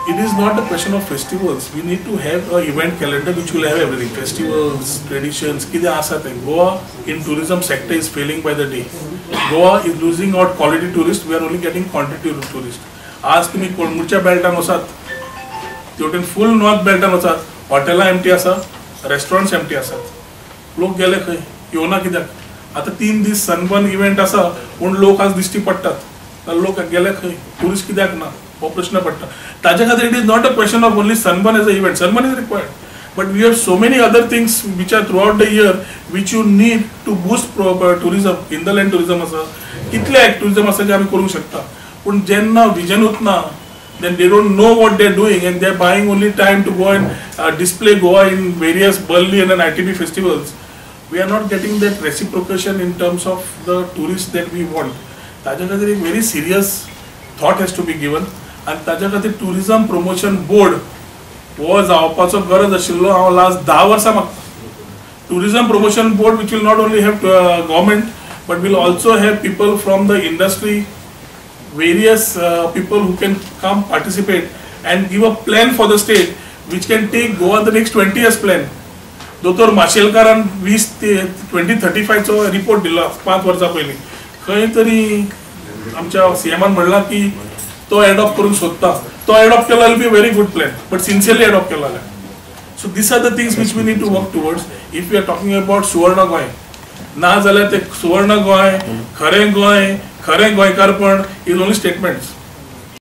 it is not a question of festivals. We need to have an event calendar which will have everything. Festivals, traditions, किती आसात. Goa in tourism sector is failing by the day. Goa is losing out quality tourists. We are only getting quantity tourists. आज तुम्ही कोलमुरच्या बेल्टान वसात, तेवटेन full north बेल्टान वसात, हॉटेलां empty आसा, restaurants empty आसात. लोक गेले खंय? येवना कित्याक? आता 3 दीस सनबर्न इव्हेंट आसा, पूण लोक आज दिश्टी पडटात. लोक गेले खंय? टुरिस्ट कित्याक ना? हो प्रश्न पडटा. ताजे खातीर it is not a question of only Sunburn as a event. Sunburn is required, but we have so many other things which are throughout the year which you need to boost tourism. Hinterland tourism आसा, कितले tourism आसा जे आमी करूंक शकता. पूण जेन्ना vision उतना, then they don't know what they're doing and they're buying only time to go and display Goa in various Berlin and ITB festivals. We are not getting that reciprocation in terms of the tourists that we want. ताजे खातीर एक very serious thought has to be given and ताजे खातीर tourism promotion board हो जावपाचो गरज आशिल्लो. हांव लास्ट 10 वर्सां मागता. Tourism promotion board which will not only have government but will also have people from the industry, various people who can come participate and give a plan for the state which can take Goa the next 20 years plan. दोतोर माशेलकारान 20 ते 2035 चो report दिला 5 वर्सां पयलीं. खंय तरी आमच्या सीएमान म्हणलां की तो एडॉप्ट करूंक सोदता. तो एडॉप्ट केला will be very good plan, but sincerely adopt केला. So these are the things which we need to work towards if we are talking about Suvarna Goem. ना जाल्यार ते सुवर्ण गोंय, खरें गोंय, खरें गोंयकारपण इज ओनली स्टेटमेंट्स.